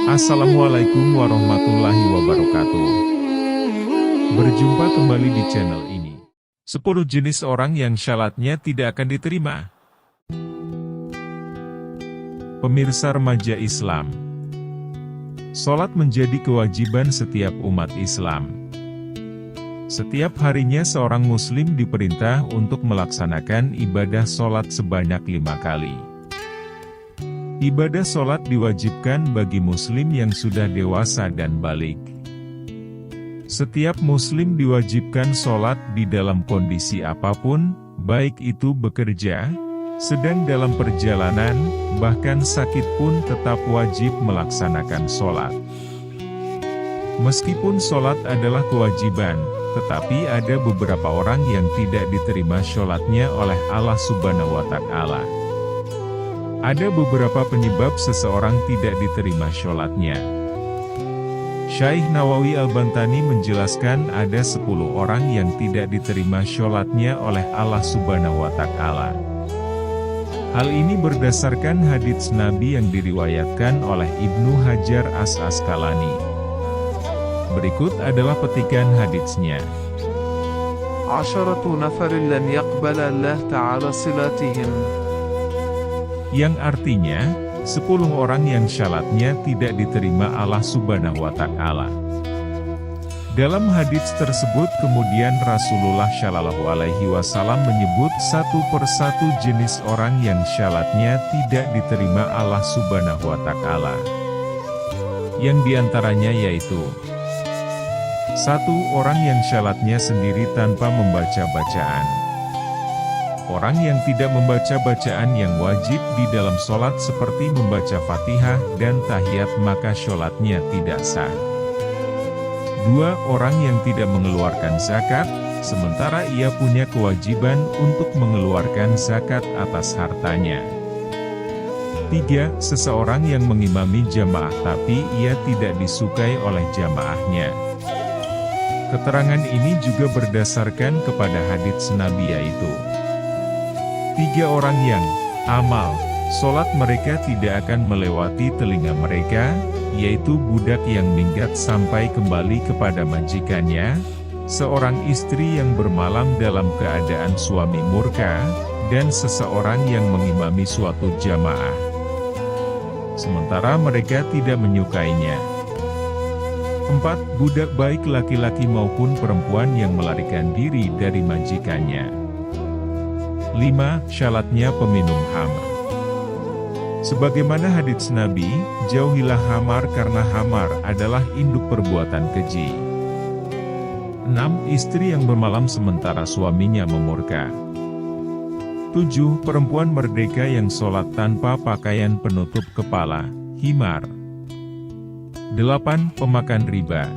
Assalamualaikum warahmatullahi wabarakatuh. Berjumpa kembali di channel ini. 10 jenis orang yang syalatnya tidak akan diterima. Pemirsa remaja Islam, sholat menjadi kewajiban setiap umat Islam. Setiap harinya seorang muslim diperintah untuk melaksanakan ibadah sholat sebanyak 5 kali. Ibadah sholat diwajibkan bagi muslim yang sudah dewasa dan baligh. Setiap muslim diwajibkan sholat di dalam kondisi apapun, baik itu bekerja, sedang dalam perjalanan, bahkan sakit pun tetap wajib melaksanakan sholat. Meskipun sholat adalah kewajiban, tetapi ada beberapa orang yang tidak diterima sholatnya oleh Allah Subhanahu wa Ta'ala. Ada beberapa penyebab seseorang tidak diterima sholatnya. Syekh Nawawi Al-Bantani menjelaskan ada 10 orang yang tidak diterima sholatnya oleh Allah Subhanahu wa Ta'ala. Hal ini berdasarkan hadits Nabi yang diriwayatkan oleh Ibnu Hajar As-Asqalani. Berikut adalah petikan haditsnya. 10 nafarin lan yaqbala Allah Ta'ala silatihim. Yang artinya, 10 orang yang syalatnya tidak diterima Allah Subhanahu wa Ta'ala. Dalam hadits tersebut kemudian Rasulullah Shallallahu Alaihi Wasallam menyebut satu persatu jenis orang yang syalatnya tidak diterima Allah Subhanahu wa Ta'ala. Yang diantaranya yaitu 1. Orang yang syalatnya sendiri tanpa membaca bacaan. Orang yang tidak membaca bacaan yang wajib di dalam sholat seperti membaca Fatihah dan tahiyat maka sholatnya tidak sah. 2. Orang yang tidak mengeluarkan zakat, sementara ia punya kewajiban untuk mengeluarkan zakat atas hartanya. 3. Seseorang yang mengimami jamaah tapi ia tidak disukai oleh jamaahnya. Keterangan ini juga berdasarkan kepada hadits Nabi yaitu 3 orang yang amal sholat mereka tidak akan melewati telinga mereka, yaitu budak yang minggat sampai kembali kepada majikannya, seorang istri yang bermalam dalam keadaan suami murka, dan seseorang yang mengimami suatu jamaah. Sementara mereka tidak menyukainya. 4. Budak baik laki-laki maupun perempuan yang melarikan diri dari majikannya. 5. Syalatnya peminum khamr. Sebagaimana hadits Nabi, jauhilah khamar karena khamar adalah induk perbuatan keji. 6. Istri yang bermalam sementara suaminya memurka. 7. Perempuan merdeka yang sholat tanpa pakaian penutup kepala, himar. 8. Pemakan riba.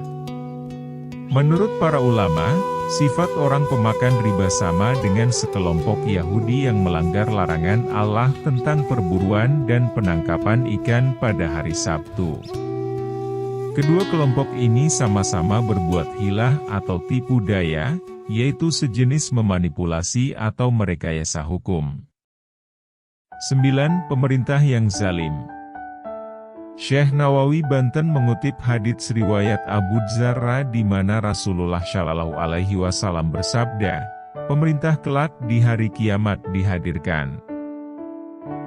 Menurut para ulama, sifat orang pemakan riba sama dengan sekelompok Yahudi yang melanggar larangan Allah tentang perburuan dan penangkapan ikan pada hari Sabtu. Kedua kelompok ini sama-sama berbuat hilah atau tipu daya, yaitu sejenis memanipulasi atau merekayasa hukum. 9. Pemerintah yang zalim. Syekh Nawawi Banten mengutip hadits riwayat Abu Dzarra di mana Rasulullah Shallallahu Alaihi Wasallam bersabda, pemerintah kelak di hari kiamat dihadirkan.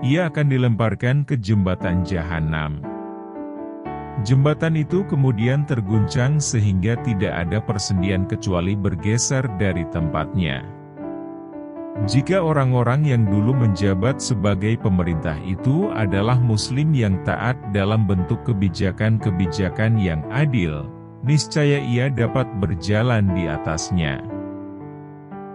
Ia akan dilemparkan ke jembatan Jahanam. Jembatan itu kemudian terguncang sehingga tidak ada persendian kecuali bergeser dari tempatnya. Jika orang-orang yang dulu menjabat sebagai pemerintah itu adalah muslim yang taat dalam bentuk kebijakan-kebijakan yang adil, niscaya ia dapat berjalan di atasnya.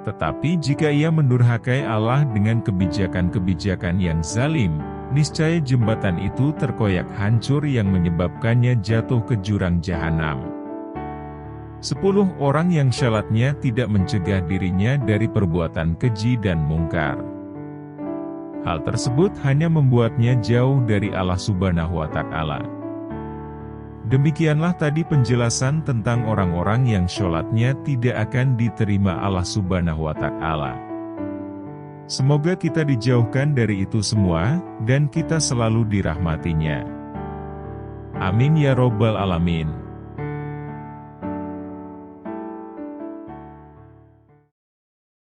Tetapi jika ia mendurhakai Allah dengan kebijakan-kebijakan yang zalim, niscaya jembatan itu terkoyak hancur yang menyebabkannya jatuh ke jurang Jahanam. 10 orang yang syalatnya tidak mencegah dirinya dari perbuatan keji dan mungkar. Hal tersebut hanya membuatnya jauh dari Allah Subhanahu wa Ta'ala. Demikianlah tadi penjelasan tentang orang-orang yang sholatnya tidak akan diterima Allah Subhanahu wa Ta'ala. Semoga kita dijauhkan dari itu semua, dan kita selalu dirahmatinya. Amin ya robbal alamin.